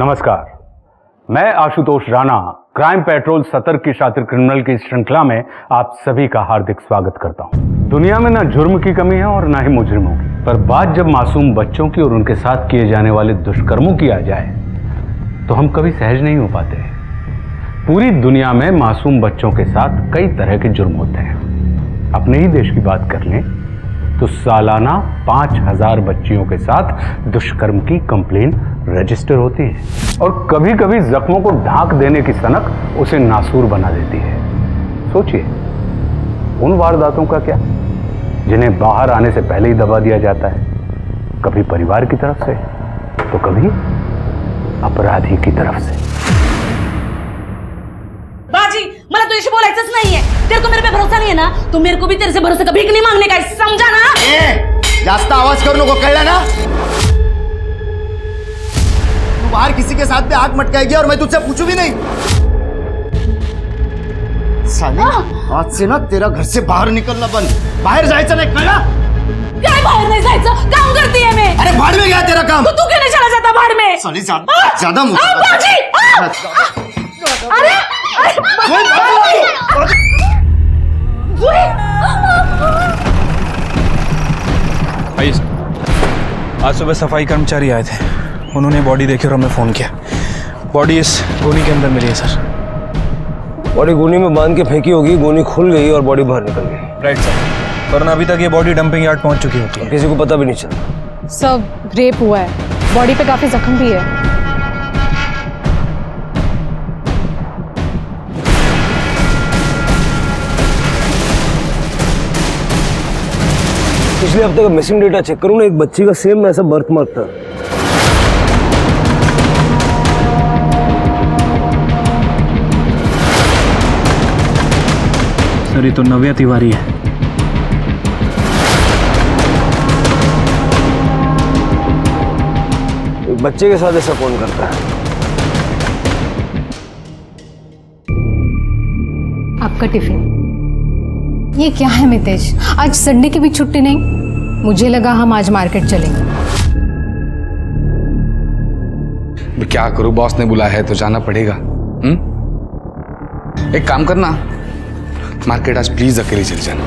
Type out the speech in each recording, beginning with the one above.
नमस्कार, मैं Ashutosh Rana crime petrol सतर्क की शातिर क्रिमिनल की श्रृंखला में आप सभी का हार्दिक स्वागत करता हूं। दुनिया में ना जुर्म की कमी है और ना ही मुजरिमों की, पर बात जब मासूम बच्चों की और उनके साथ किए जाने वाले दुष्कर्मों की आ जाए तो हम कभी सहज नहीं हो पाते। पूरी दुनिया में मासूम बच्चों के साथ कई तरह के जुर्म होते हैं। अपने ही देश की बात कर लें तो सालाना 5000 बच्चियों के साथ दुष्कर्म की कंप्लेन रजिस्टर होती है और कभी कभी जख्मों को ढांक देने की सनक उसे नासूर बना देती है। सोचिए उन वारदातों का क्या जिन्हें बाहर आने से पहले ही दबा दिया जाता है, कभी परिवार की तरफ से तो कभी अपराधी की तरफ से। बाजी, मला तुझ्याशी बोलायचंच नाहीये। तेरे को मेरे पे भरोसा नहीं है ना, तो मेरे को भी तेरे से भरोसे का भीख नहीं मांगने का, समझा ना? जास्त आवाज करू नको, कळलं ना? तू बाहर किसी के साथ में आग मटकाएगी और मैं तुझसे पूछू भी नहीं। साली, आज से ना तेरा घर से बाहर निकलना बंद, बाहर जायचं नाही, कळलं? काय बाहर नहीं जायचं? काम करती है मैं। अरे भाड़ में गया तेरा काम। तो तू क्यों नहीं चला जाता बाहर में? साली ज्यादा मुझे बाजी! अरे! आइए सर। आज सुबह सफाई कर्मचारी आए थे, उन्होंने बॉडी देखी और हमें फ़ोन किया। बॉडी इस गोनी के अंदर मिली है सर। बॉडी गोनी में बांध के फेंकी होगी, गोनी खुल गई और बॉडी बाहर निकल गई। राइट सर, वरना अभी तक ये बॉडी डंपिंग यार्ड पहुंच चुकी होती है। किसी को पता भी नहीं चला। सर, रेप हुआ है, बॉडी पे काफी जख्म भी है। पिछले हफ्ते का मिसिंग डेटा चेक करूँ ना, एक बच्ची का सेम ऐसा बर्थ मार्क था। सर ये तो नव्या तिवारी है। एक बच्चे के साथ ऐसा कौन करता है? आपका टिफिन। ये क्या है मितेश, आज संडे की भी छुट्टी नहीं? मुझे लगा हम आज मार्केट चलेंगे। क्या करूं, बॉस ने बुलाया है तो जाना पड़ेगा। एक काम करना, मार्केट आज प्लीज अकेले चले जाना,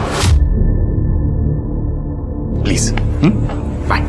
प्लीज। बाय।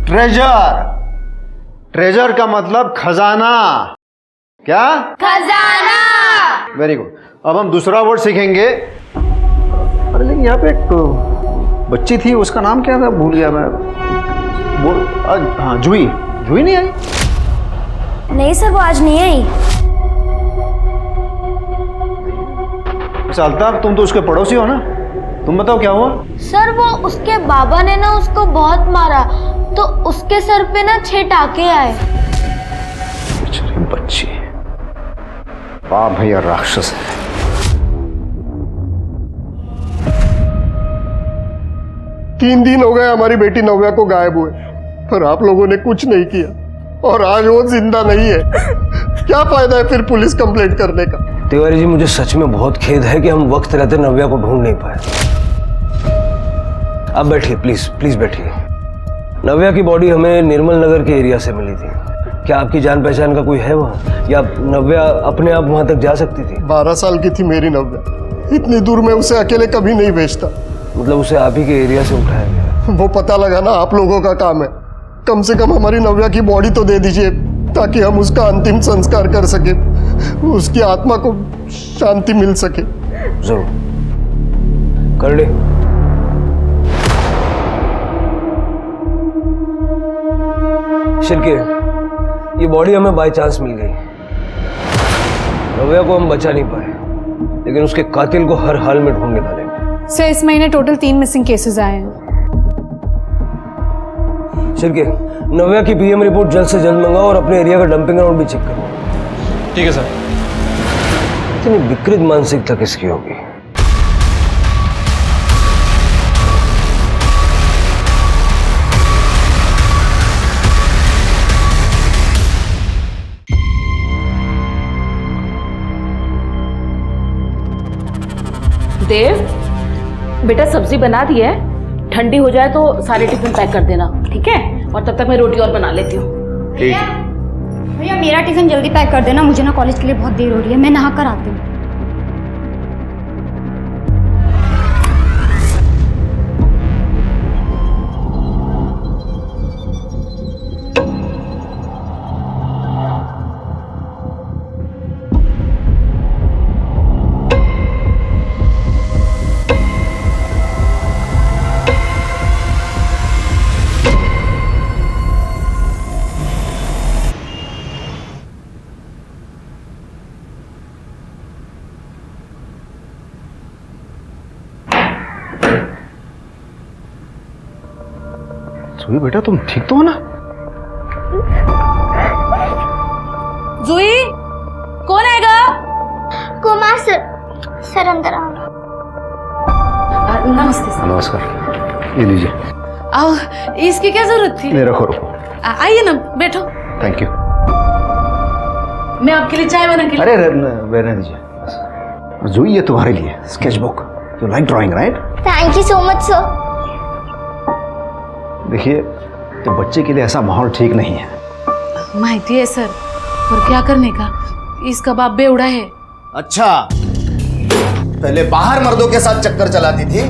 ट्रेजर, ट्रेजर का मतलब खजाना। क्या? खजाना। Very good. अब हम दूसरा वर्ड सीखेंगे। अरे लेकिन यहाँ पे एक बच्ची थी, उसका नाम क्या था, भूल गया मैं। हाँ, जूही। जूही नहीं आई? नहीं सर, वो आज नहीं आई। अल्ताफ, तुम तो उसके पड़ोसी हो ना, तुम बताओ क्या हुआ? सर वो उसके बाबा ने ना उसको बहुत मारा, तो उसके सर पे ना 6 टाके आए। बेचारी बच्ची, बाप भैया राक्षस है। तीन दिन हो गए हमारी बेटी नव्या को गायब हुए, पर आप लोगों ने कुछ नहीं किया और आज वो जिंदा नहीं है। क्या फायदा है फिर पुलिस कंप्लेंट करने का? तिवारी जी, मुझे सच में बहुत खेद है कि हम वक्त रहते नव्या को ढूंढ नहीं पाए। आप बैठिए, प्लीज प्लीज बैठिए। नव्या की बॉडी हमें निर्मल नगर के एरिया से मिली थी। क्या आपकी जान पहचान का कोई है वहाँ, या नव्या अपने आप वहाँ तक जा सकती थी? 12 साल की थी मेरी नव्या, इतनी दूर में उसे अकेले कभी नहीं भेजता। मतलब उसे आप ही के एरिया से उठाया गया? वो पता लगाना आप लोगों का काम है। कम से कम हमारी नव्या की बॉडी तो दे दीजिए, ताकि हम उसका अंतिम संस्कार कर सके, उसकी आत्मा को शांति मिल सके। जरूर कर ले। शिल्के, ये बॉडी हमें बाय चांस मिल गई। नव्या को हम बचा नहीं पाए, लेकिन उसके कातिल को हर हाल में ढूंढ निकालेंगे। सर इस महीने टोटल 3 मिसिंग केसेस आए हैं। शिल्के, नव्या की पीएम रिपोर्ट जल्द से जल्द मंगाओ और अपने एरिया का डंपिंग ग्राउंड भी चेक करो। ठीक है सर। इतनी विकृत मानसिकता किसकी होगी? देव, बेटा सब्जी बना दी है, ठंडी हो जाए तो सारे टिफिन पैक कर देना, ठीक है? और तब तक मैं रोटी और बना लेती हूँ। भैया मेरा टिफिन जल्दी पैक कर देना, मुझे ना कॉलेज के लिए बहुत देर हो रही है, मैं नहा कर आती हूँ। जूही बेटा तुम ठीक तो हो ना? जूही, कौन आएगा? कुमार सर अंदर आओ। नमस्ते सर। नमस्कार, ये लीजिए। आओ, इसकी क्या जरूरत थी? नहीं रखो रखो। आइए ना, बैठो। Thank you. मैं आपके लिए चाय बना के अरे रहने दीजिए। जूही ये तुम्हारे लिए sketch book. You like drawing right? Thank you so much sir. देखिए, ये बच्चे के लिए ऐसा माहौल ठीक नहीं है। माहिती है सर, और क्या करने का, इसका बाप बेवड़ा है। अच्छा, पहले बाहर मर्दों के साथ चक्कर चलाती थी,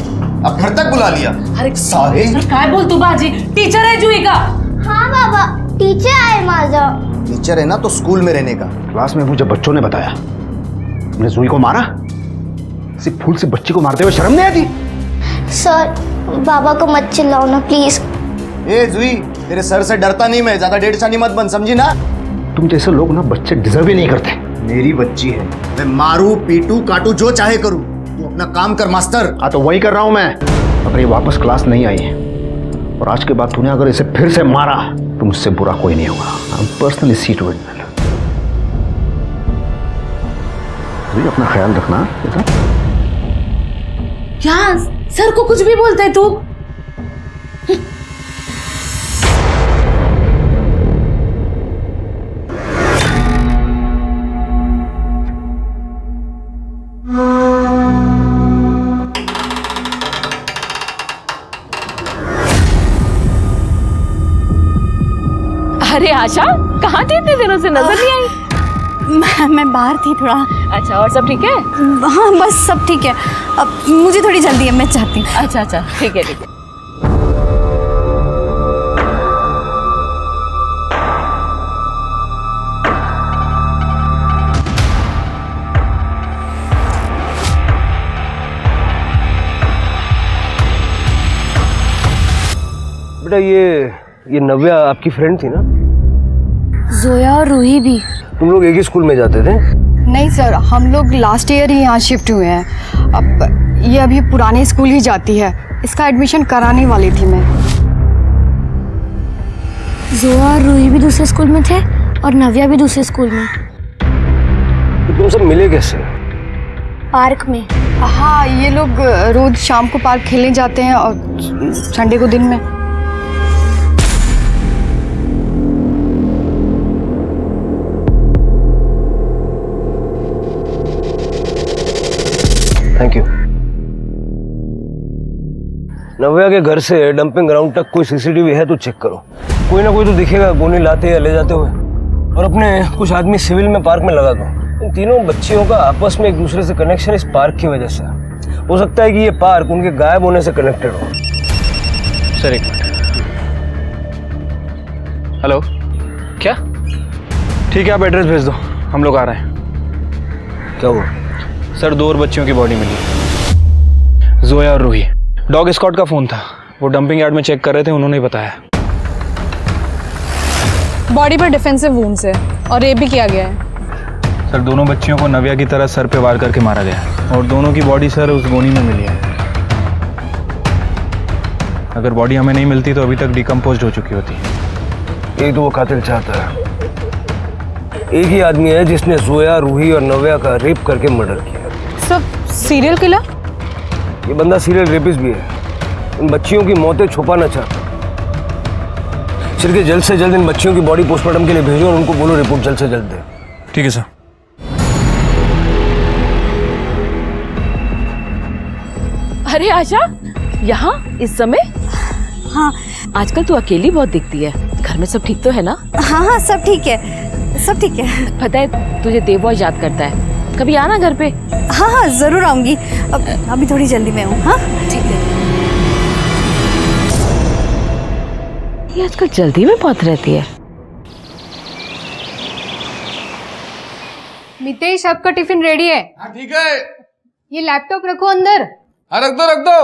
अब घर तक बुला लिया। अरे सारे काय बोल तू बाजी, टीचर है जूही का। हाँ बाबा, टीचर आए माझा। टीचर है ना तो स्कूल में रहने का। क्लास में मुझे बच्चों ने बताया तुमने जूही को मारा। किसी फूल से बच्ची को मारते हुए शर्म नहीं आती? सर बाबा को मत चिल्लाओ ना प्लीज। ए जूही, तेरे सर से डरता नहीं मैं, ज्यादा डेढ़ चानी मत बन, समझी ना? तुम जैसे लोग ना बच्चे डिजर्व ही नहीं करते। मेरी बच्ची है, मैं मारू पीटू काटू जो चाहे करूं, तू अपना काम कर मास्टर। हाँ तो वही कर रहा हूं मैं। अगर ये वापस क्लास नहीं आई है और आज के बाद तूने अगर इसे फिर से मारा तो मुझसे बुरा कोई नहीं होगा। I am personally see to it. अपना ख्याल रखना बेटा। क्या सर को कुछ भी बोलता है तू? अरे आशा, कहाँ थी इतने दिनों से, नजर नहीं आई? मैं बाहर थी थोड़ा। अच्छा, और सब ठीक है? हाँ बस सब ठीक है, अब मुझे थोड़ी जल्दी है, मैं चाहती हूँ। अच्छा अच्छा, ठीक है ठीक है। बेटा ये नव्या आपकी फ्रेंड थी ना? जोया और रूही भी। तुम लोग एक ही स्कूल में जाते थे? नहीं सर, हम लोग लास्ट ईयर ही यहाँ शिफ्ट हुए हैं। अब ये अभी पुराने स्कूल ही जाती है, इसका एडमिशन कराने वाली थी मैं। जोया और रूही भी दूसरे स्कूल में थे और नव्या भी दूसरे स्कूल में। तो तुम सब मिले कैसे? पार्क में। हाँ, ये लोग रोज शाम को पार्क खेलने जाते हैं और संडे को दिन में। Thank you. नव्या के घर से डंपिंग ग्राउंड तक कोई सीसीटीवी है तो चेक करो। कोई ना कोई तो दिखेगा गोली लाते या ले जाते हुए। और अपने कुछ आदमी सिविल में पार्क में लगा दो। इन तीनों बच्चियों का आपस में एक दूसरे से कनेक्शन इस पार्क की वजह से हो सकता है कि ये पार्क उनके गायब होने से कनेक्टेड हो। सर एक मिनट। हेलो, क्या? ठीक है, आप एड्रेस भेज दो, हम लोग आ रहे हैं। क्या हुआ? सर 2 और बच्चियों की बॉडी मिली, जोया और रूही। डॉग स्क्वाड का फ़ोन था, वो डंपिंग यार्ड में चेक कर रहे थे, उन्होंने ही बताया। बॉडी पर डिफेंसिव वुंड्स है और रेप भी किया गया है। सर दोनों बच्चियों को नव्या की तरह सर पे वार करके मारा गया है और दोनों की बॉडी सर उस गोनी में मिली है। अगर बॉडी हमें नहीं मिलती तो अभी तक डिकम्पोज हो चुकी होती। यही तो वो कातिल चाहता है। एक ही आदमी है जिसने जोया, रूही और नव्या का रेप करके मर्डर किया। सब सीरियल किलर? ये बंदा सीरियल रेपिस्ट भी है। इन बच्चियों की मौतें छुपाना चाहता। सिर्फ जल्द से जल्द इन बच्चियों की बॉडी पोस्टमार्टम के लिए भेजो और उनको बोलो रिपोर्ट जल्द से जल्द दे। ठीक है सर। अरे आशा, यहाँ इस समय? हाँ, आजकल तू अकेली बहुत दिखती है। घर में सब ठीक तो है ना? हाँ हाँ सब ठीक है, सब ठीक है। पता है तुझे देव बहुत याद करता है, कभी आना घर पे। हाँ हाँ जरूर आऊंगी, अभी थोड़ी जल्दी में हूँ। हाँ ठीक है। ये आजकल जल्दी में बहुत रहती है। मितेश, आपका टिफिन रेडी है। हाँ ठीक है। ये लैपटॉप रखो अंदर। हाँ रख दो रख दो।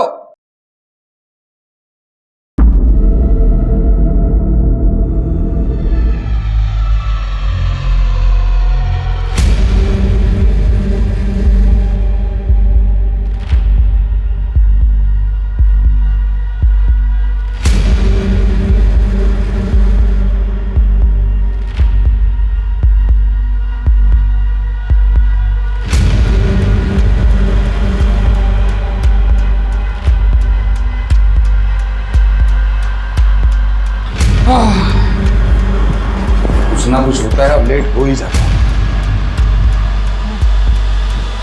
कुछ ना कुछ होता है, अब लेट हो ही जाता है।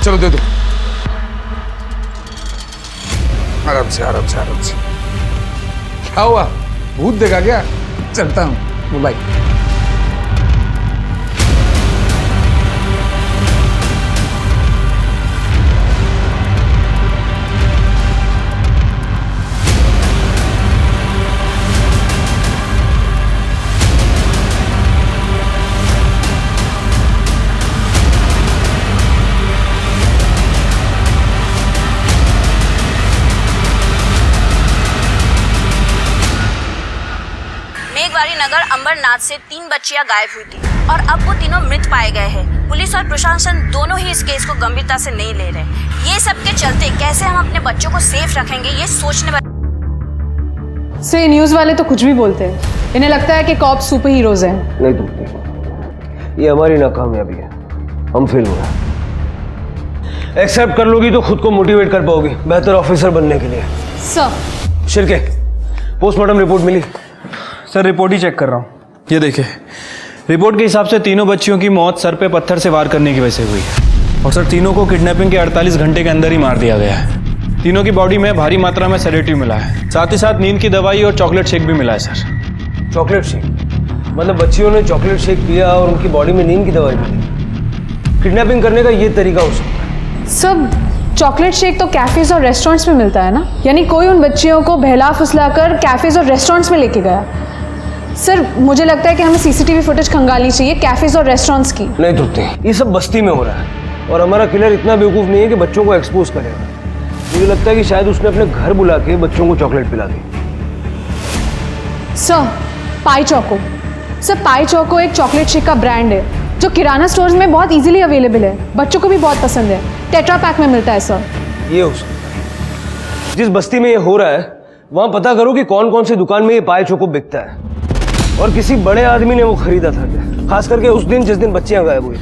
चलो दे दो। आराम से आराम से आराम से। क्या हुआ, भूत देखा क्या? चलता हूँ, बाय। नगर अंबरनाथ से 3 बच्चियां गायब हुई थी और अब वो तीनों मृत पाए गए हैं। पुलिस और प्रशासन दोनों ही इस केस को गंभीरता से नहीं ले रहे। ये सब के चलते कैसे हम अपने बच्चों को सेफ रखेंगे ये सोचने से न्यूज वाले तो कुछ भी बोलते हैं। इन्हें लगता है कि कॉप सुपर हीरोज हैं। नहीं तुमने, ये हमारी नाकामयाबी है। हम फेल हो रहे। एक्सेप्ट कर लोगी तो खुद को मोटिवेट कर पाओगी बेहतर ऑफिसर बनने के लिए। सर शिरके, पोस्टमार्टम रिपोर्ट मिली? सर रिपोर्ट ही चेक कर रहा हूँ। ये देखिए, रिपोर्ट के हिसाब से तीनों बच्चियों की मौत सर पे पत्थर से वार करने की वजह से हुई है और सर तीनों को किडनैपिंग के 48 घंटे के अंदर ही मार दिया गया है। तीनों की बॉडी में भारी मात्रा में सेडेटिव मिला है, साथ ही साथ नींद की दवाई और चॉकलेट शेक भी मिला है सर। चॉकलेट शेक मतलब बच्चियों ने चॉकलेट शेक पिया और उनकी बॉडी में नींद की दवाई मिली? किडनैपिंग करने का ये तरीका हो सकता है? सब चॉकलेट शेक तो कैफेज और रेस्टोरेंट्स में मिलता है ना, यानी कोई उन बच्चियों को बहला फुसलाकर कैफेज और रेस्टोरेंट्स में लेके गया। सर मुझे लगता है कि हमें सीसीटीवी फुटेज खंगालनी चाहिए कैफेज और रेस्टोरेंट्स की। नहीं तुमने, ये सब बस्ती में हो रहा है और हमारा किलर इतना बेवकूफ नहीं है कि बच्चों को एक्सपोज करेगा। मुझे लगता है कि शायद उसने अपने घर बुला के बच्चों को चॉकलेट पिला दी। Sir pie choco, sir pie choco एक चॉकलेट शेक का ब्रांड है जो किराना स्टोर्स में बहुत इजीली अवेलेबल है, बच्चों को भी बहुत पसंद है। टेट्रा पैक में मिलता है सर। ये हो सकता है। जिस बस्ती में ये हो रहा है वहां पता करो कि कौन कौन सी दुकान में ये पाई चोको बिकता है और किसी बड़े आदमी ने वो खरीदा था क्या, खास करके उस दिन जिस दिन बच्चियां गायब हुई।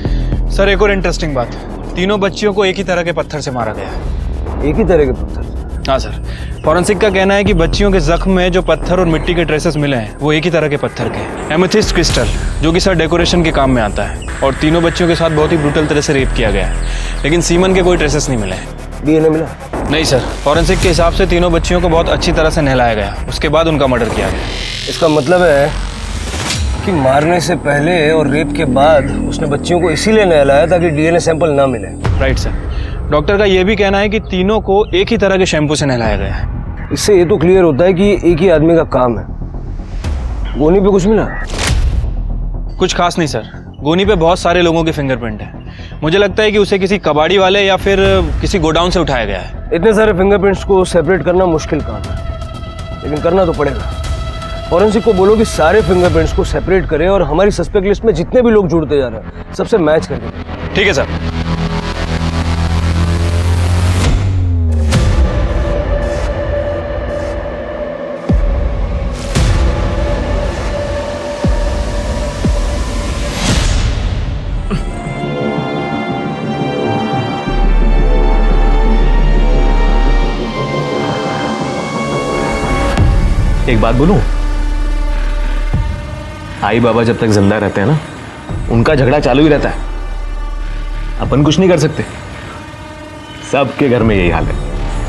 सर एक और इंटरेस्टिंग बात, तीनों बच्चियों को एक ही तरह के पत्थर से मारा गया है। एक ही तरह के पत्थर? हाँ सर, फॉरेंसिक का कहना है कि बच्चियों के जख्म में जो पत्थर और मिट्टी के ट्रेसेस मिले हैं वो एक ही तरह के पत्थर के, एमेथिस्ट क्रिस्टल, जो कि सर डेकोरेशन के काम में आता है। और तीनों बच्चियों के साथ बहुत ही ब्रूटल तरह से रेप किया गया है, लेकिन सीमन के कोई ट्रेसेस नहीं मिले। डीएनए मिला? नहीं सर, फॉरेंसिक के हिसाब से तीनों बच्चियों को बहुत अच्छी तरह से नहलाया गया, उसके बाद उनका मर्डर किया गया। इसका मतलब है कि मारने से पहले और रेप के बाद उसने बच्चियों को इसीलिए नहलाया ताकि डीएनए सैंपल ना मिले। Right sir. डॉक्टर का यह भी कहना है कि तीनों को एक ही तरह के शैम्पू से नहलाया गया है। इससे ये तो क्लियर होता है कि एक ही आदमी का काम है। गोनी पे कुछ मिला? कुछ खास नहीं सर, गोनी पे बहुत सारे लोगों के फिंगरप्रिंट है। मुझे लगता है कि उसे किसी कबाड़ी वाले या फिर किसी गोडाउन से उठाया गया है। इतने सारे फिंगरप्रिंट्स को सेपरेट करना मुश्किल काम है, लेकिन करना तो पड़ेगा। फॉरेंसिक को बोलो कि सारे फिंगरप्रिंट्स को सेपरेट करे और हमारी सस्पेक्ट लिस्ट में जितने भी लोग जुड़ते जा रहे हैं सबसे मैच करके। ठीक है सर। एक बात बोलूं, आई बाबा जब तक जिंदा रहते हैं ना, उनका झगड़ा चालू ही रहता है। अपन कुछ नहीं कर सकते, सबके घर में यही हाल है,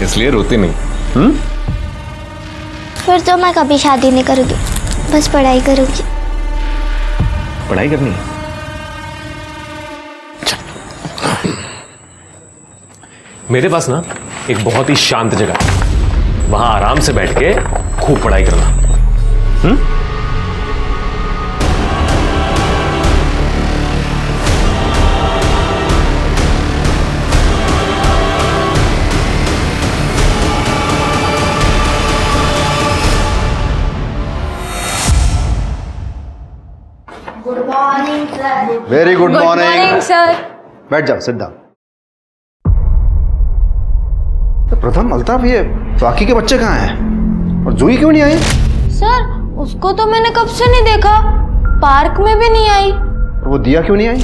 इसलिए रोते नहीं। फिर तो मैं कभी शादी नहीं करूंगी, बस पढ़ाई करूंगी। पढ़ाई करनी है? मेरे पास ना एक बहुत ही शांत जगह है, वहां आराम से बैठ के खूब पढ़ाई करना। Good morning sir. Very good morning sir. बैठ जाओ, सिट डाउन। प्रथम, अल्ताफ, ये बाकी के बच्चे कहाँ हैं और जूही क्यों नहीं आई? सर उसको तो मैंने कब से नहीं देखा, पार्क में भी नहीं आई। और वो दिया क्यों नहीं आई?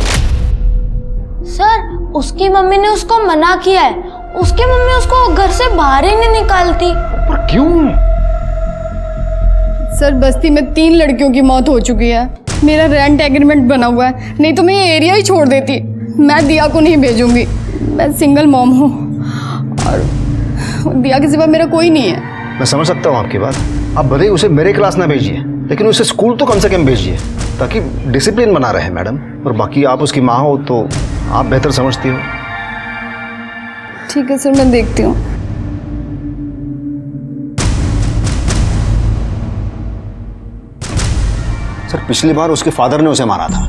सर उसकी मम्मी ने उसको मना किया है, उसकी मम्मी उसको घर से बाहर ही नहीं निकालती। पर क्यों? सर बस्ती में 3 लड़कियों की मौत हो चुकी है, मेरा रेंट एग्रीमेंट बना हुआ है, नहीं तो मैं ये एरिया ही छोड़ देती। मैं दिया को नहीं भेजूंगी, मैं सिंगल मॉम हूँ और दिया के सिवा मेरा कोई नहीं है। मैं समझ सकता हूँ आपकी बात। आप भले ही उसे मेरे क्लास ना भेजिए, लेकिन उसे स्कूल तो कम से कम भेजिए ताकि डिसिप्लिन बना रहे मैडम। और बाकी आप उसकी माँ हो तो आप बेहतर समझती हो। ठीक है सर, मैं देखती हूँ। सर पिछली बार उसके फादर ने उसे मारा था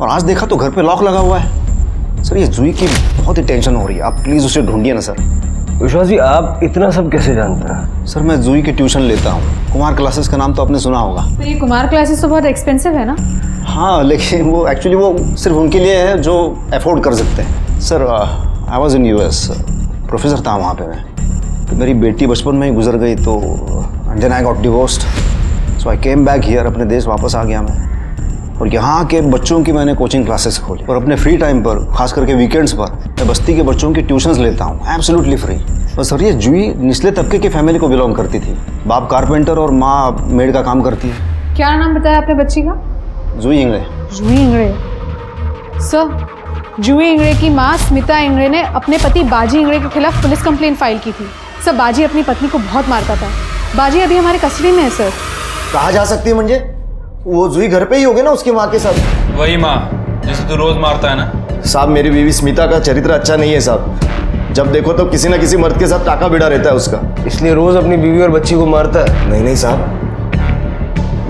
और आज देखा तो घर पे लॉक लगा हुआ है। सर ये जूही की बहुत ही टेंशन हो रही है, आप प्लीज उसे ढूंढिए ना सर। विश्वास जी, आप इतना सब कैसे जानते हैं? सर मैं जूही की ट्यूशन लेता हूँ, कुमार क्लासेस का नाम तो आपने सुना होगा। तो ये कुमार क्लासेस तो बहुत एक्सपेंसिव है ना? हाँ, लेकिन वो एक्चुअली वो सिर्फ उनके लिए है जो अफोर्ड कर सकते हैं। Sir I was in US, professor था वहाँ पे मैं। तो मेरी बेटी बचपन में ही गुजर गई, तो then I got divorced, so I came back here. अपने देश वापस आ गया मैं और यहाँ के बच्चों की मैंने कोचिंग क्लासेस खोली और अपने फ्री टाइम पर, खास करके वीकेंड्स पर, मैं बस्ती के बच्चों की ट्यूशन्स लेता हूँ एब्सोल्युटली फ्री। और सर ये जूही निचले तबके की फैमिली को बिलोंग करती थी, बाप कारपेंटर और माँ मेड का काम करती है। क्या नाम बताया आपने बच्ची का? जूही इंगड़े। जूही इंगड़े। सर जूही इंगड़े की माँ स्मिता इंगड़े ने अपने पति बाजी इंगड़े के खिलाफ पुलिस कंप्लेंट फाइल की थी। सर बाजी अपनी पत्नी को बहुत मारता था। बाजी अभी हमारे कस्टडी में है सर। कहा जा सकती है मुझे? वो जूही घर पे ही होगी ना उसकी माँ के साथ? वही माँ जिसे तू रोज मारता है ना। साहब मेरी बीवी स्मिता का चरित्र अच्छा नहीं है साहब, जब देखो तो किसी ना किसी मर्द के साथ टाका भिड़ा रहता है उसका। इसलिए रोज अपनी बीवी और बच्ची को मारता है? नहीं नहीं साहब,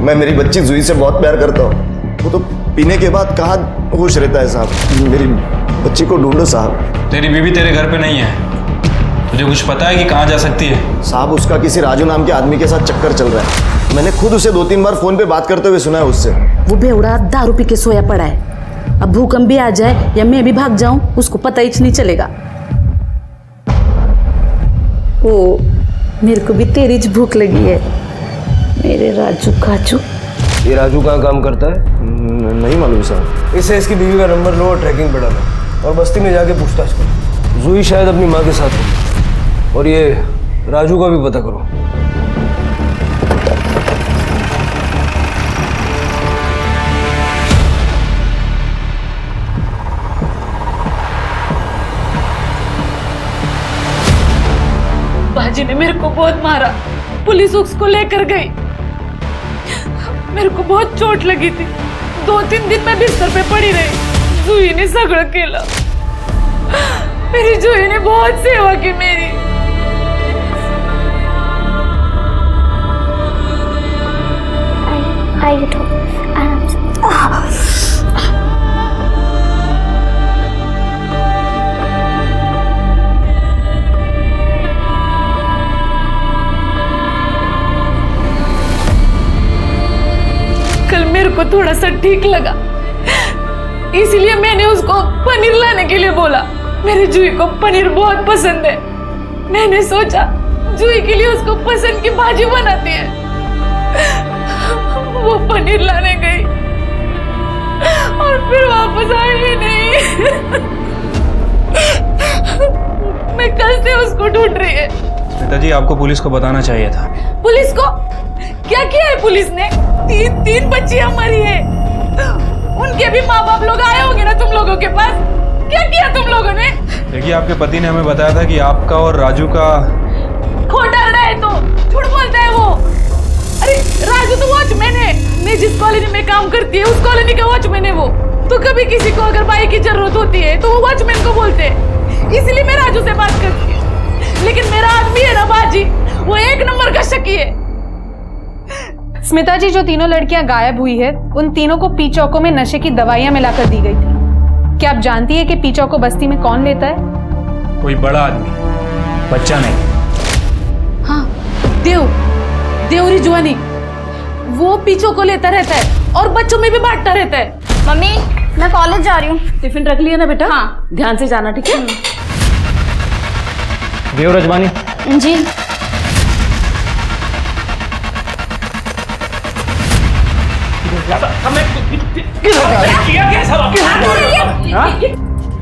मैं मेरी बच्ची जूही से बहुत प्यार करता हूँ, वो तो पीने के बाद कहाँ होश रहता है साहब। मेरी बच्ची को ढूंढो साहब। तेरी बीवी तेरे घर पे नहीं है, तुझे कुछ पता है कि कहाँ जा सकती है? साहब उसका किसी राजू नाम के आदमी के साथ चक्कर चल रहा है, मैंने खुद उसे 2-3 बार फोन पे बात करते हुए सुना है उससे। वो बेवड़ा दारू पी के सोया पड़ा है, अब भूकंप भी आ जाए या मैं भी भाग जाऊं उसको पता ही नहीं चलेगा। ओ मेरे को भी तेरी भूख लगी है मेरे राजू काजू। ये राजू कहाँ काम करता है? नहीं मालूम साहब। इससे इसकी बीवी का नंबर लो और ट्रैकिंग पे डालो और बस्ती में जाके पूछताछ करो। जूही शायद अपनी माँ के साथ है और ये राजू का भी पता करो। बाजी ने मेरे को बहुत मारा, पुलिस उसको लेकर गई, मेरे को बहुत चोट लगी थी, 2-3 दिन मैं बिस्तर पे पड़ी रही। जूही ने सगळं केलं, मेरी जूही ने बहुत सेवा की मेरी। आई उठो आराम से। थोड़ा सा ठीक लगा, इसलिए मैंने उसको पनीर लाने के लिए बोला। मेरे जूही को पनीर बहुत पसंद है। मैंने सोचा जूही के लिए उसको पसंद की भाजी बनाती है। वो पनीर लाने गई और फिर वापस आई ही नहीं। मैं कल से उसको ढूंढ रही है। पिताजी, आपको पुलिस को बताना चाहिए था। पुलिस को? क्या किया है पुलिस ने? तीन बच्चियां मरी है। उनके भी माँ बाप लोग आए होंगे ना तुम लोगों के पास। क्या किया तुम लोगों ने? देखिए, आपके पति ने हमें बताया था कि आपका और राजू का। खोटा रहा है तो झूठ बोलता है वो। अरे राजू तो वॉचमैन है। मैं जिस कॉलोनी में काम करती है उस कॉलोनी का वॉचमैन है वो। तो कभी किसी को अगर भाई की जरूरत होती है तो वो वॉचमैन को बोलते हैं। इसलिए मैं राजू से बात करती हूँ। लेकिन मेरा आदमी है ना बाजी, वो एक नंबर का शकी है। स्मिता जी, जो तीनों लड़कियां गायब हुई है उन तीनों को पी चौकों में नशे की दवाइयां मिलाकर दी गई थी। क्या आप जानती है कि पी चौको बस्ती में कौन लेता है? कोई बड़ा आदमी, बच्चा नहीं। हाँ, देव रिजवानी। वो पीछों को लेता रहता है और बच्चों में भी बांटता रहता है। मम्मी, मैं कॉलेज जा रही हूँ। टिफिन रख लिया ना बेटा? हाँ, ध्यान से जाना, ठीक है? देव रजवानी जी।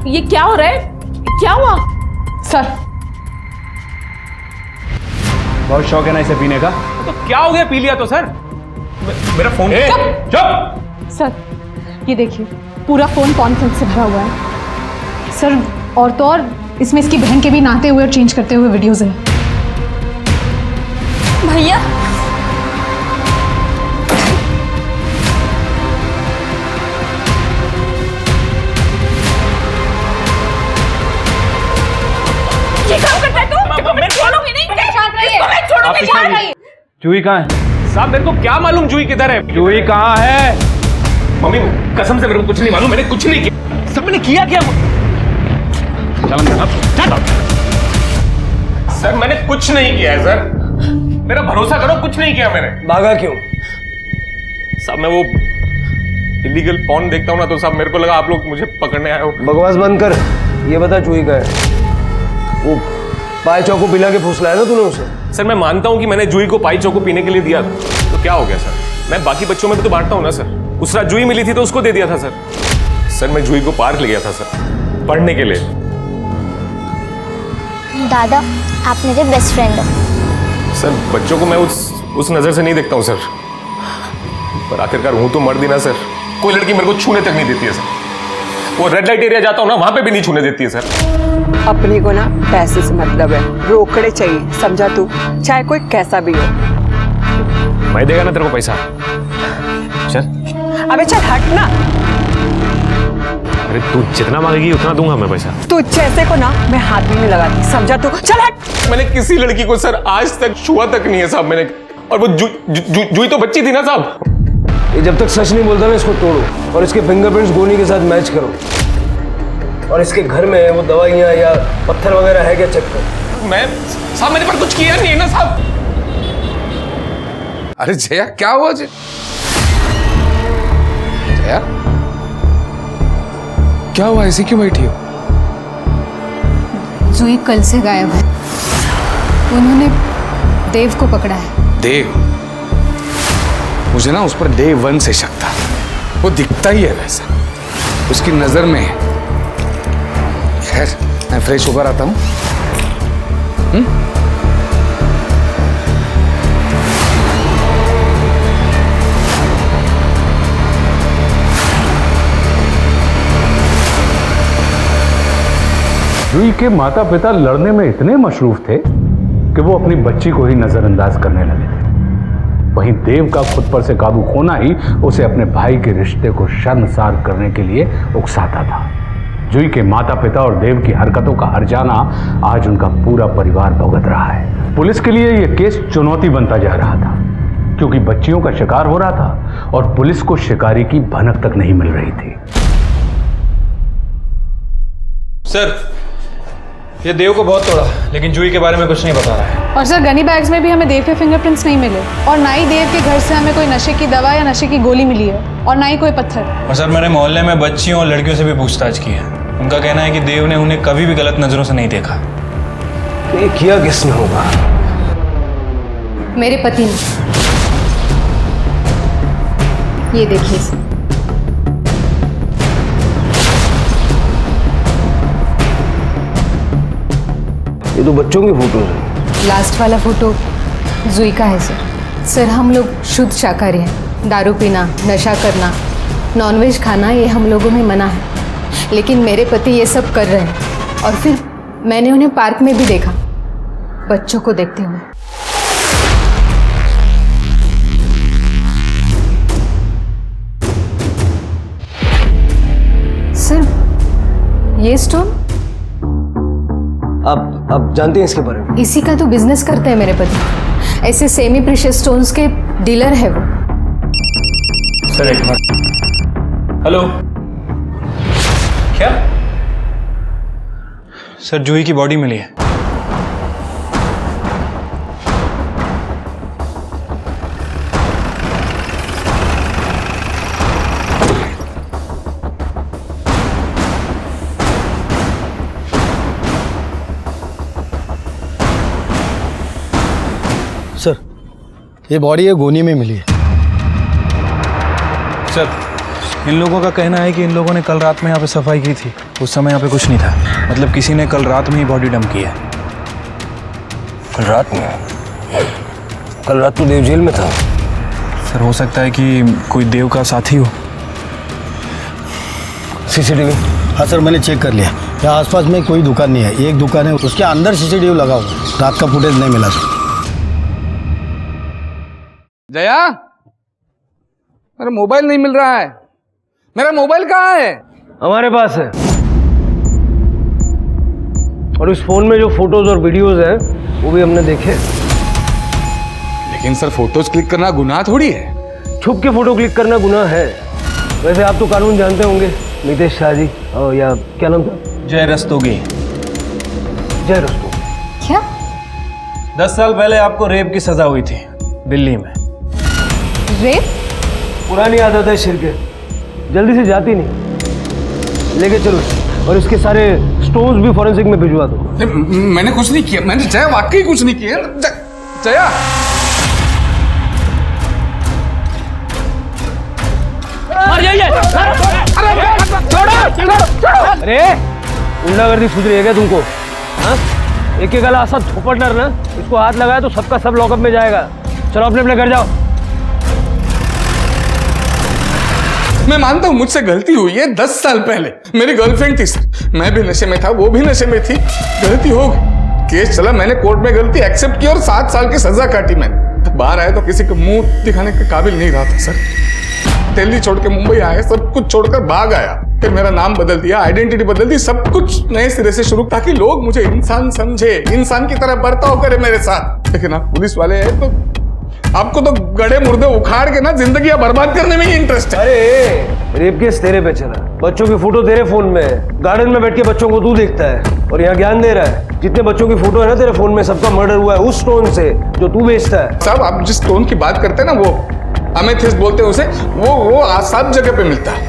ये क्या हो रहा है? क्या हुआ? सर, बहुत शौक है ना इसे पीने का। तो क्या हो गया? पी लिया तो सर। मेरा फोन। चुप। सर, ये देखिए, पूरा फोन कॉन्फ्रेंस से भरा हुआ है सर। और तो और इसमें इसकी बहन के भी नहाते हुए और चेंज करते हुए वीडियोस हैं। भैया, ये काम करता है तू? मैं छोड़ूंगी नहीं। शांत रहिए। मैं छोड़ूंगी नहीं। जूही कहाँ है? साहब, मेरे को क्या मालूम जूही किधर है? जूही कहाँ है? मम्मी, कसम से मेरे को कुछ नहीं मालूम। मैंने कुछ नहीं किया। सब मैंने किया क्या? सर, मैंने कुछ नहीं किया है सर। मेरा भरोसा करो, कुछ नहीं किया मैंने। भागा क्यों? साहब, मैं वो इलीगल पॉर्न देखता हूँ ना, तो साहब मेरे को लगा आप लोग मुझे पकड़ने आए हो। बकवास बंद कर। ये बता जूही का है? वो पाई चौको पिला के फुसलाया ना तूने उसे? सर, मैं मानता हूँ कि मैंने जूही को पाई चौको पीने के लिए दिया, तो क्या हो गया सर? मैं बाकी बच्चों में भी तो बांटता हूँ ना सर। उस रात जूही मिली थी तो उसको दे दिया था सर। सर, मैं जूही को पार्क ले गया था सर, पढ़ने के लिए। दादा, आप मेरे बेस्ट फ्रेंड हो। सर, बच्चों को मैं उस नजर से नहीं देखता हूँ सर। पर आखिरकार हूं तो मर्द ही ना सर। कोई लड़की मेरे को छूने तक नहीं देती है सर। वो रेड लाइट एरिया जाता हूँ ना, वहां पे भी नहीं छूने देती है सर। अपनी को ना पैसे से मतलब है, रोकड़े चाहिए, समझा तू? चाहे कोई कैसा भी हो। मैं देगा ना तेरे को पैसा। चल। अबे चल हट ना। अरे तू जितना मांगेगी उतना दूंगा मैं पैसा। तू जैसे को ना मैं हाथ भी नहीं लगाती, समझा तू? चल हट। मैंने किसी लड़की को सर आज तक छुआ तक नहीं है साहब मैंने। और वो जूही तो बच्ची थी ना साहब। ये जब तक सच नहीं बोलता ना, इसको तोड़ो और इसके फिंगरप्रिंट्स गोनी के साथ मैच करो। और इसके घर में वो दवाइयाँ या पत्थर वगैरह है क्या, चेक करो। मैं साहब, मैंने पर कुछ किया नहीं है ना साहब। अरे जया, क्या हुआ जया? क्या हुआ? ऐसी क्यों बैठी हो? जूही कल से गायब है। उन्होंने देव को पकड़ा है। देव? मुझे ना उस पर डे 1 से शक था। वो दिखता ही है वैसा, उसकी नजर में है। खैर, मैं फ्रेश होकर आता हूं। जूही के माता पिता लड़ने में इतने मशरूफ थे कि वो अपनी बच्ची को ही नजरअंदाज करने लगे थे। वहीं देव का खुद पर से काबू खोना ही उसे अपने भाई के रिश्ते को शर्मसार करने के लिए उकसाता था। जूही के माता पिता और देव की हरकतों का हर्जाना आज उनका पूरा परिवार भुगत रहा है। पुलिस के लिए यह केस चुनौती बनता जा रहा था, क्योंकि बच्चियों का शिकार हो रहा था और पुलिस को शिकारी की भनक तक नहीं मिल रही थी। सर, ये देव को बहुत तोड़ा, लेकिन जूही के बारे में कुछ नहीं बता रहा है। और सर गनी बैग्स में भी हमें देव के फिंगरप्रिंट्स नहीं मिले, और ना ही देव के घर से हमें कोई नशे की दवा या नशे की गोली मिली है, और ना ही कोई पत्थर। और सर मैंने मोहल्ले में बच्चियों और लड़कियों से भी पूछताछ की है। उनका कहना है कि देव ने उन्हें कभी भी गलत नजरों से नहीं देखा। तो ये किया किसने होगा? मेरे पति ने। ये देखिए सर। ये तो बच्चों की फोटो है। लास्ट वाला फोटो जूही का है सर। सर हम लोग शुद्ध शाकाहारी हैं। दारू पीना, नशा करना, नॉनवेज खाना ये हम लोगों में मना है, लेकिन मेरे पति ये सब कर रहे हैं। और फिर मैंने उन्हें पार्क में भी देखा, बच्चों को देखते हुए। सर ये स्टोन आप जानते हैं इसके बारे में? इसी का तो बिजनेस करते हैं मेरे पति। ऐसे सेमी प्रीशियस स्टोन्स के डीलर है वो। सर एक मिनट। हेलो, क्या? सर जूही की बॉडी मिली है। सर ये बॉडी है गोनी में मिली है। सर इन लोगों का कहना है कि इन लोगों ने कल रात में यहाँ पे सफाई की थी। उस समय यहाँ पे कुछ नहीं था, मतलब किसी ने कल रात में ही बॉडी डंप की है। कल रात में? कल रात तो देव जेल में था। सर हो सकता है कि कोई देव का साथी हो। सीसीटीवी? हाँ सर मैंने चेक कर लिया। यहाँ आसपास में कोई दुकान नहीं है, एक दुकान है उसके अंदर सीसीटीवी लगा हुआ। रात का फुटेज नहीं मिला सर। जया, मेरा मोबाइल नहीं मिल रहा है। मेरा मोबाइल कहाँ है? हमारे पास है, और इस फोन में जो फोटोज और वीडियोज हैं वो भी हमने देखे। लेकिन सर फोटोज क्लिक करना गुनाह थोड़ी है। छुप के फोटो क्लिक करना गुनाह है। वैसे आप तो कानून जानते होंगे, मितेश शाह जी, या क्या नाम था? जय रस्तोगी। जय रस्तोगी। क्या? 10 साल पहले आपको रेप की सजा हुई थी दिल्ली में। रेप? पुरानी आदत है शिर के, जल्दी से जाती नहीं। लेके चलो, और इसके सारे स्टोन्स भी फॉरेंसिक में भिजवा दो। मैंने कुछ नहीं किया, मैंने जया वाकई कुछ नहीं किया। जया अरे गुंडागर्दी सुध रही है क्या तुमको? हाँ, एक एक गला ऐसा झोपड़ डर ना, इसको हाथ लगाया तो सबका सब लॉकअप में जाएगा। चलो अपने अपने घर जाओ। मैं मानता हूँ मुझसे गलती हुई है। 10 साल पहले मेरी गर्लफ्रेंड थी सर, मैं भी नशे में था, वो भी नशे में थी। गलती हो गई, केस चला, मैंने कोर्ट में गलती एक्सेप्ट की और 7 साल की सजा काटी मैंने। बाहर आया तो किसी को मुंह दिखाने के काबिल नहीं रहा था सर। दिल्ली छोड़ के मुंबई आया, सब कुछ छोड़कर भाग आया। फिर मेरा नाम बदल दिया, आइडेंटिटी बदल दी, सब कुछ नए सिरे से शुरू, ताकि लोग मुझे इंसान समझे, इंसान की तरह बर्ताव करे मेरे साथ। लेकिन आप पुलिस वाले हैं तो आपको तो गड़े मुर्दे उखाड़ के ना जिंदगियां बर्बाद करने में ही इंटरेस्ट है। अरे रेप केस तेरे पे चला, बच्चों की फोटो तेरे फोन में है, गार्डन में बैठ के बच्चों को तू देखता है और यहाँ ज्ञान दे रहा है। जितने बच्चों की फोटो है ना तेरे फोन में, सबका मर्डर हुआ है उस स्टोन से जो तू बेचता है। साहब आप जिस स्टोन की बात करते हैं ना, वो अमेथिस्ट बोलते हैं उसे, वो सब जगह पे मिलता है।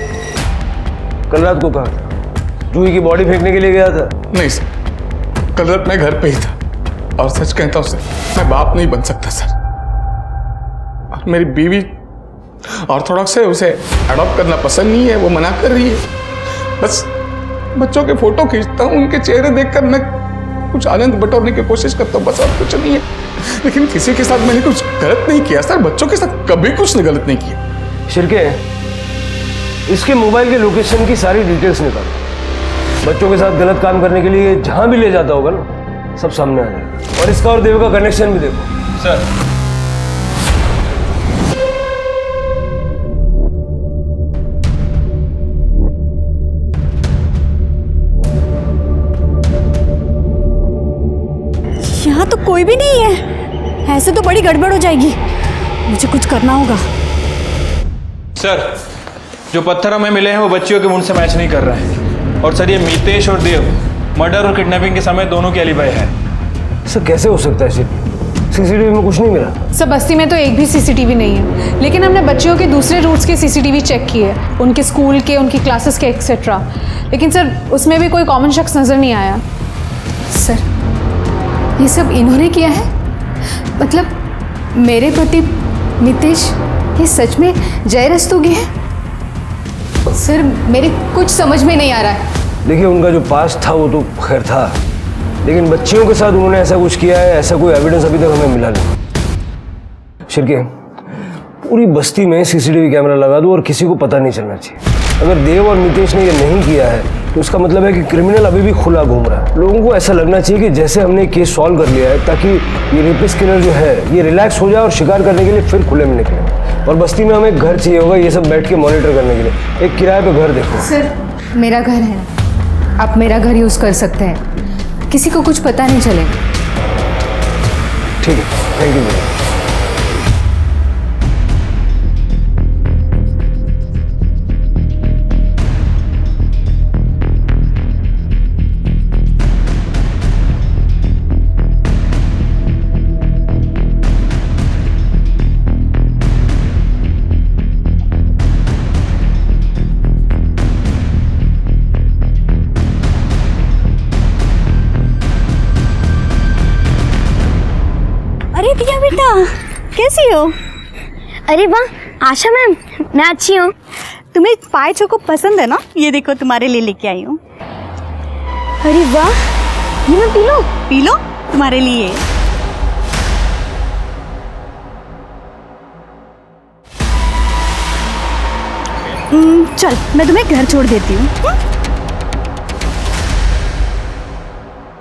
कल रात को कहा था? जूही की बॉडी फेंकने के लिए गया था? नहीं सर, कल रात मैं घर पे ही था। और सच कहता हूँ सर, मैं बाप नहीं बन सकता सर। और मेरी बीवी ऑर्थोडॉक्स है, उसे अडॉप्ट करना पसंद नहीं है, वो मना कर रही है। बस बच्चों के फोटो खींचता हूँ, उनके चेहरे देखकर मैं कुछ आनंद बटोरने की कोशिश करता हूँ, बस और कुछ नहीं है। लेकिन किसी के साथ मैंने कुछ गलत नहीं किया सर, बच्चों के साथ कभी कुछ गलत नहीं किया। शिरके, इसके मोबाइल के लोकेशन की सारी डिटेल्स निकालो। बच्चों के साथ गलत काम करने के लिए जहां भी ले जाता होगा ना, सब सामने आ जाएगा। और इसका और देव का कनेक्शन भी देखो। सर यहाँ तो कोई भी नहीं है, ऐसे तो बड़ी गड़बड़ हो जाएगी, मुझे कुछ करना होगा। सर जो पत्थर हमें मिले हैं वो बच्चियों के मुंड से मैच नहीं कर रहे हैं। और सर ये मितेश और देव मर्डर और किडनैपिंग के समय दोनों की एलिबाई है। सर कैसे हो सकता है सर? सीसीटीवी में कुछ नहीं मिला। सर बस्ती में तो एक भी सीसीटीवी नहीं है, लेकिन हमने बच्चियों के दूसरे रूट्स के सीसीटीवी चेक किए, उनके स्कूल के, उनकी क्लासेस के एक्सेट्रा, लेकिन सर उसमें भी कोई कॉमन शख्स नज़र नहीं आया। सर ये सब इन्होंने किया है? मतलब मेरे पति मितेश ये सच में जय रस्तोगी है? सर मेरे कुछ समझ में नहीं आ रहा है। देखिए उनका जो पास था वो तो खैर था, लेकिन बच्चियों के साथ उन्होंने ऐसा कुछ किया है, ऐसा कोई एविडेंस अभी तक हमें मिला नहीं। शिरके, पूरी बस्ती में सीसीटीवी कैमरा लगा दो और किसी को पता नहीं चलना चाहिए। अगर देव और मितेश ने ये नहीं किया है तो उसका मतलब है कि क्रिमिनल अभी भी खुला घूम रहा है। लोगों को ऐसा लगना चाहिए कि जैसे हमने केस सॉल्व कर लिया है, ताकि ये रेपिस्ट किलर जो है ये रिलैक्स हो जाए और शिकार करने के लिए फिर खुले में निकले। और बस्ती में हमें एक घर चाहिए होगा ये सब बैठ के मॉनिटर करने के लिए। एक किराए पे घर देखो। सर मेरा घर है ना, आप मेरा घर यूज़ कर सकते हैं, किसी को कुछ पता नहीं चलेगा। ठीक है, थैंक यू। दिया बेटा, कैसी हो? अरे वाह आशा मैम, मैं अच्छी हूँ। तुम्हें पाए चोको पसंद है ना? ये देखो तुम्हारे लिए लेके आई हूँ। अरे वाह, ये मैं पी लो? पी लो, तुम्हारे लिए। चल मैं तुम्हें घर छोड़ देती हूँ।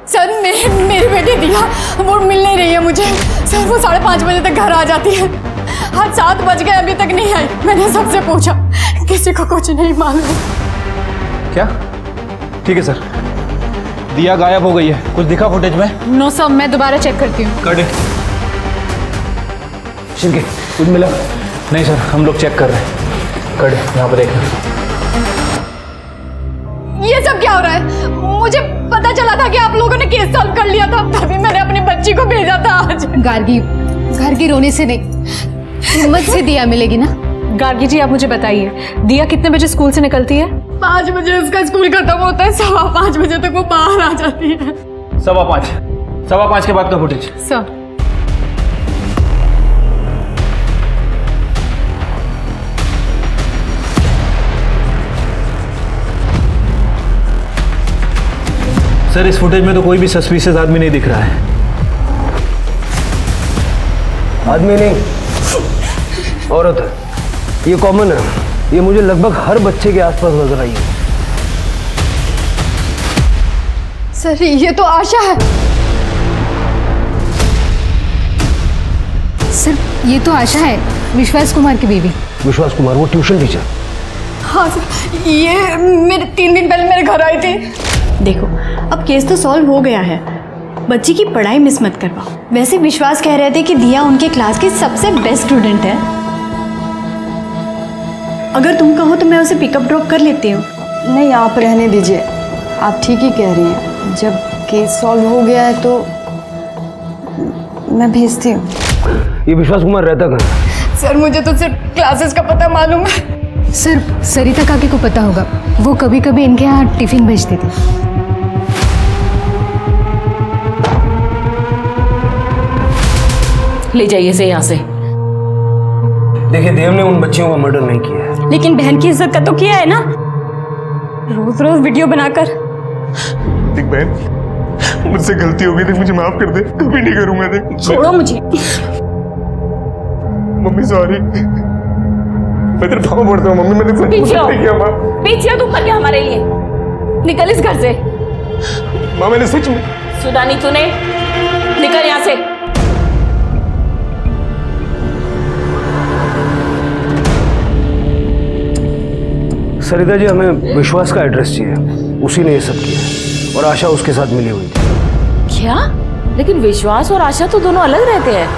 सर मेरी बेटी दिया वो मिल नहीं रही है मुझे। सर वो 5:30 बजे तक घर आ जाती है, आज 7 बज गए अभी तक नहीं आई। मैंने सबसे पूछा, किसी को कुछ नहीं मालूम। क्या? ठीक है सर, दिया गायब हो गई है, कुछ दिखा फुटेज में? नो सर, मैं दोबारा चेक करती हूँ। कर दे। शिरके, कुछ मिला? नहीं सर, हम लोग चेक कर रहे हैं। कर दे, यहाँ पर देखना। ये सब क्या हो रहा है? मुझे पता चला था कि आप लोगों ने केस सॉल्व कर लिया था, तभी मैंने अपनी बच्ची को भेजा था आज। गार्गी रोने से नहीं, हिम्मत से दिया मिलेगी ना। गार्गी जी आप मुझे बताइए, दिया कितने बजे स्कूल से निकलती है? 5 बजे उसका स्कूल खत्म होता है, 5:15 बजे तक वो बाहर आ जाती है। 5:15 के बाद का फुटेज? सर सर इस फुटेज में तो कोई भी सस्पिशियस आदमी नहीं दिख रहा है। आदमी नहीं, औरत है। ये कॉमन है, ये मुझे लगभग हर बच्चे के आसपास नजर आई है। सर ये तो आशा है। सर ये तो आशा है, विश्वास कुमार की बीवी। विश्वास कुमार, वो ट्यूशन टीचर? हाँ सर, ये मेरे 3 दिन पहले मेरे घर आई थी। देखो अब केस तो सॉल्व हो गया है, बच्ची की पढ़ाई मिस मत करवाओ। वैसे विश्वास कह रहे थे कि दिया उनके क्लास की सबसे बेस्ट स्टूडेंट है। अगर तुम कहो तो मैं उसे पिकअप ड्रॉप कर लेती हूँ। नहीं आप रहने दीजिए, आप ठीक ही कह रही हैं। जब केस सॉल्व हो गया है तो मैं भेजती हूँ। ये विश्वास कुमार रहता कहाँ? सर मुझे तो सिर्फ क्लासेस का पता मालूम है। सर सरिता काकी को पता होगा, वो कभी कभी इनके यहाँ टिफिन भेजती थी। ले जाइए इसे यहाँ से। देखिए देव ने उन बच्चियों का मर्डर नहीं किया है। लेकिन बहन की इज्जत का तो किया है ना, रोज रोज वीडियो बनाकर। देख बहन, मुझसे गलती हो गई, देख मुझे माफ कर दे, कभी नहीं करूंगा। देख छोड़ो मुझे। मम्मी सॉरी, मैं तेरे पाँव पड़ता हूँ मम्मी, मैंने कुछ नहीं किया। माँ पीछे तुम पर क्या हमारे लिए? निकल इस घर से। माँ मैंने सच में सुना नहीं तूने? निकल यहाँ से। सरिता जी हमें विश्वास का एड्रेस चाहिए, उसी ने ये सब किया और आशा उसके साथ मिली हुई थी। क्या? लेकिन विश्वास और आशा तो दोनों अलग रहते हैं।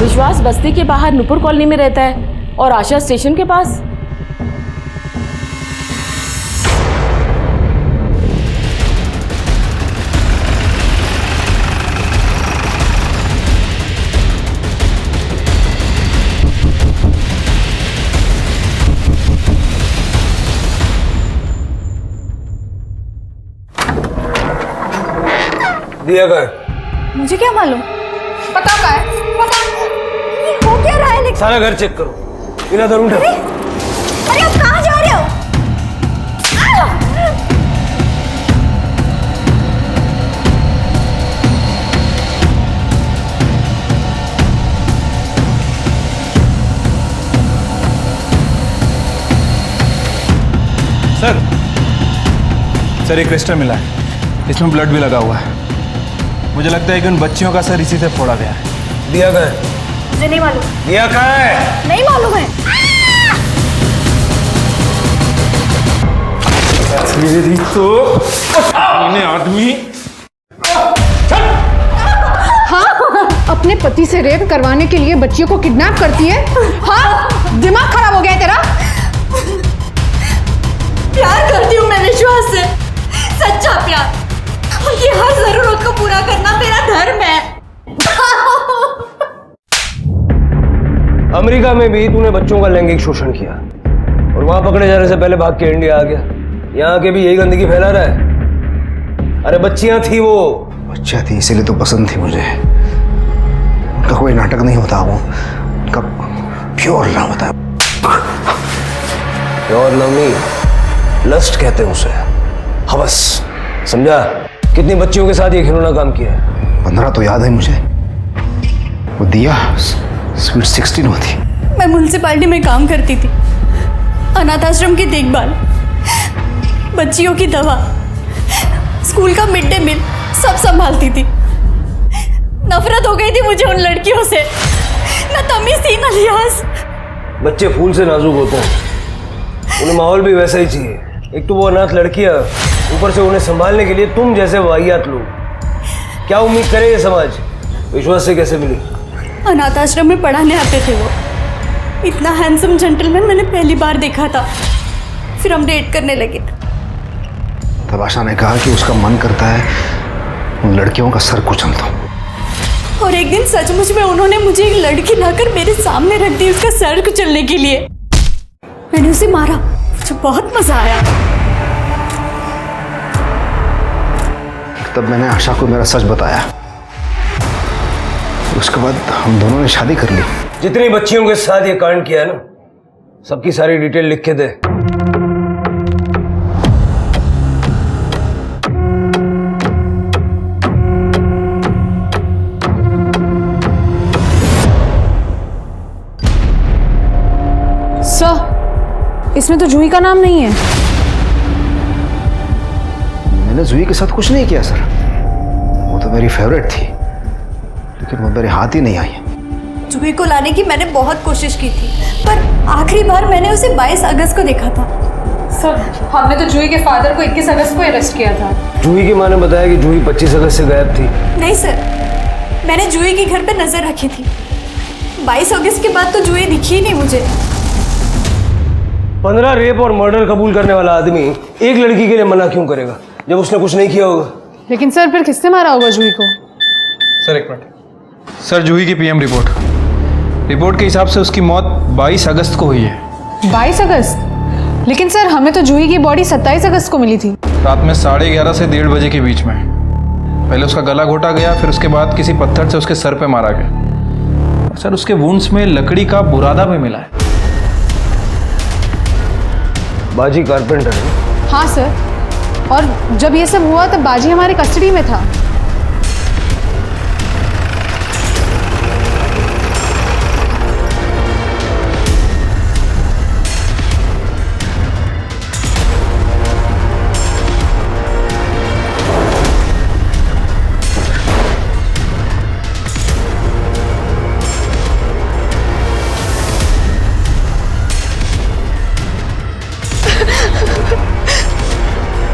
विश्वास बस्ती के बाहर नुपुर कॉलोनी में रहता है और आशा स्टेशन के पास। दिया का है? मुझे क्या मालूम? पता का है? पता ये हो क्या रहा है लेकिन? सारा घर चेक करो, बिना धर्म अरे आप कहाँ जा रहे हो? सर एक क्रिस्टल मिला है, इसमें ब्लड भी लगा हुआ है। मुझे लगता है कि उन बच्चियों का सर इसी से फोड़ा गया है। दिया का है? मुझे नहीं मालूम। दिया का है? नहीं मालूम है। मेरी तो आदमी हाँ, अपने पति से रेप करवाने के लिए बच्चियों को किडनैप करती है। हाँ, दिमाग खराब हो गया है तेरा? प्यार करती हूँ मैं विश्वास से, सच्चा प्यार। उनकी हर जरूरत को पूरा करना मेरा धर्म है। अमेरिका में भी तूने बच्चों का लैंगिक शोषण किया और वहां पकड़े जाने से पहले भाग के इंडिया आ गया। यहाँ के भी यही गंदगी फैला रहा है। अरे बच्चियां थी वो। बच्चा थी इसीलिए तो पसंद थी मुझे। उनका कोई नाटक नहीं होता, वो उनका प्योर लव होता है। प्योर लव नहीं, लस्ट कहते हैं उसे, हवस। समझा? कितनी बच्चियों के साथ ये खिलौना काम किया है? 15 तो याद है मुझे। वो दिया स्वीट 16 होती। मैं म्युनिसिपैलिटी में काम करती थी, अनाथ आश्रम की देखभाल, बच्चियों की दवा, स्कूल का मिड डे मील सब संभालती थी। नफरत हो गई थी मुझे उन लड़कियों से, न तमीज थी न लिहाज। बच्चे फूल से नाजुक होते हैं, उन्हें माहौल भी वैसा ही चाहिए। एक तो वो अनाथ लड़कियां, ऊपर से उन्हें संभालने के लिए तुम जैसे वाहियात लोग। क्या उम्मीद करे ये समाज? विश्वास से कैसे मिली? अनाथ आश्रम में पढ़ाने आते थे वो। इतना हैंडसम जेंटलमैन मैंने पहली बार देखा था। फिर हम डेट करने लगे। तब आशा ने कहा कि उसका मन करता है उन लड़कियों का सर कुचल दो। और एक दिन सचमुच में उन्होंने मुझे एक लड़की लाकर मेरे सामने रख दी उसका सर कुचलने के लिए। मैंने उसे मारा, मुझे बहुत मजा आया। तब मैंने आशा को मेरा सच बताया। उसके बाद हम दोनों ने शादी कर ली। जितनी बच्चियों के साथ ये कांड किया है ना, सबकी सारी डिटेल लिख के दे। सर, इसमें तो जूही का नाम नहीं है। मैंने जूही के साथ कुछ नहीं किया सर। वो तो मेरी फेवरेट थी, लेकिन वो मेरे हाथ ही नहीं आई। जूही को लाने की मैंने बहुत कोशिश की थी, पर आखिरी बार मैंने उसे 22 अगस्त को देखा था। सर, हमने तो जूही के फादर को 21 अगस्त को अरेस्ट किया था। जूही की माँ ने बताया कि जूही 25 अगस्त से गायब थी। नहीं सर, मैंने जूही के घर पे नजर रखी थी। 22 अगस्त के बाद तो जूही दिखी ही नहीं मुझे। 15 रेप और मर्डर कबूल करने वाला आदमी एक लड़की के लिए मना क्यों करेगा जब उसने कुछ नहीं किया होगा? लेकिन सर, फिर किसने मारा होगा जूही को? सर एक मिनट। सर, जूही की पीएम रिपोर्ट के हिसाब से उसकी मौत 22 अगस्त को हुई है। 22 अगस्त? लेकिन सर, हमें तो जूही की बॉडी 27 अगस्त को मिली थी। रात में 11:30 से 1:30 बजे के बीच में। पहले उसका गला घोटा गया, फिर उसके बाद किसी पत्थर से उसके सर पे मारा गया। सर, उसके वुंड्स में लकड़ी का बुरादा भी मिला है। बाजी कारपेंटर है? हाँ सर, और जब ये सब हुआ तब बाजी हमारे कस्टडी में था।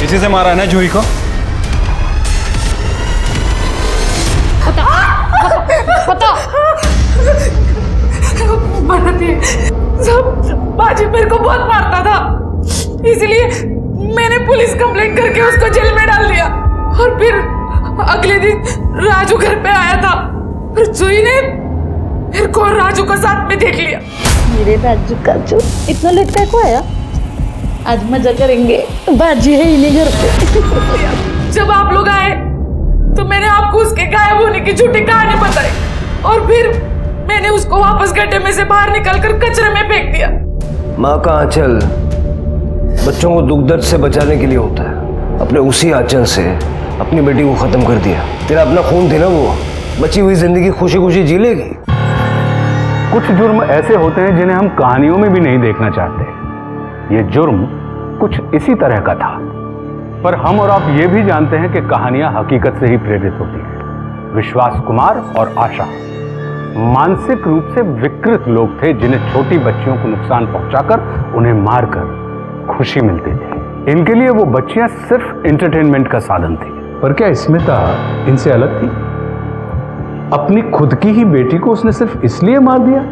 इसी से मारा है ना जूही को? पता सब बाजी मेरे को बहुत मारता था, इसलिए मैंने पुलिस कंप्लेंट करके उसको जेल में डाल दिया। और फिर अगले दिन राजू घर पे आया था, फिर जूही ने मेरे को और राजू को साथ में देख लिया। मेरे राजू इतना लेट को आया? आज मजा करेंगे, बाजी है इन्हीं घर पे। जब आप लोग आए तो तो मैंने आपको उसके गायब होने की झूठी कहानी बताई और फिर मैंने उसको वापस गड्ढे में से बाहर निकालकर कचरे में फेंक दिया। माँ का आंचल बच्चों को दुख दर्द से बचाने के लिए होता है। अपने उसी आंचल से अपनी बेटी को खत्म कर दिया। तेरा अपना खून थी ना वो, बची हुई जिंदगी खुशी खुशी जी लेगी। कुछ जुर्म ऐसे होते हैं जिन्हें हम कहानियों में भी नहीं देखना चाहते। ये जुर्म कुछ इसी तरह का था, पर हम और आप ये भी जानते हैं कि कहानियां हकीकत से ही प्रेरित होती हैं। विश्वास कुमार और आशा मानसिक रूप से विकृत लोग थे जिन्हें छोटी बच्चियों को नुकसान पहुंचाकर उन्हें मारकर खुशी मिलती थी। इनके लिए वो बच्चियां सिर्फ एंटरटेनमेंट का साधन थी। पर क्या स्मिता इनसे अलग थी? अपनी खुद की ही बेटी को उसने सिर्फ इसलिए मार दिया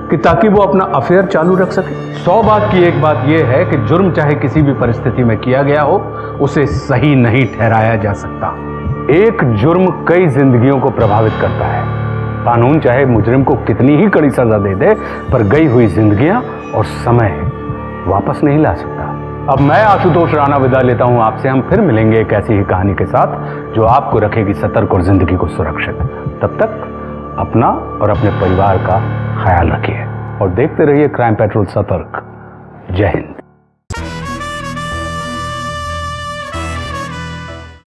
कि ताकि वो अपना अफेयर चालू रख सके। 100 बात की एक बात यह है कि जुर्म चाहे किसी भी परिस्थिति में किया गया हो, उसे सही नहीं ठहराया जा सकता। एक जुर्म कई जिंदगियों को प्रभावित करता है। कानून चाहे मुजरिम को कितनी ही कड़ी सजा दे दे, पर गई हुई जिंदगियां और समय वापस नहीं ला सकता। अब मैं आशुतोष राणा विदा लेता हूं आपसे। हम फिर मिलेंगे एक ऐसी ही कहानी के साथ जो आपको रखेगी सतर्क और जिंदगी को सुरक्षित। तब तक अपना और अपने परिवार का ख्याल रखिए और देखते रहिए क्राइम पेट्रोल सतर्क। जय हिंद।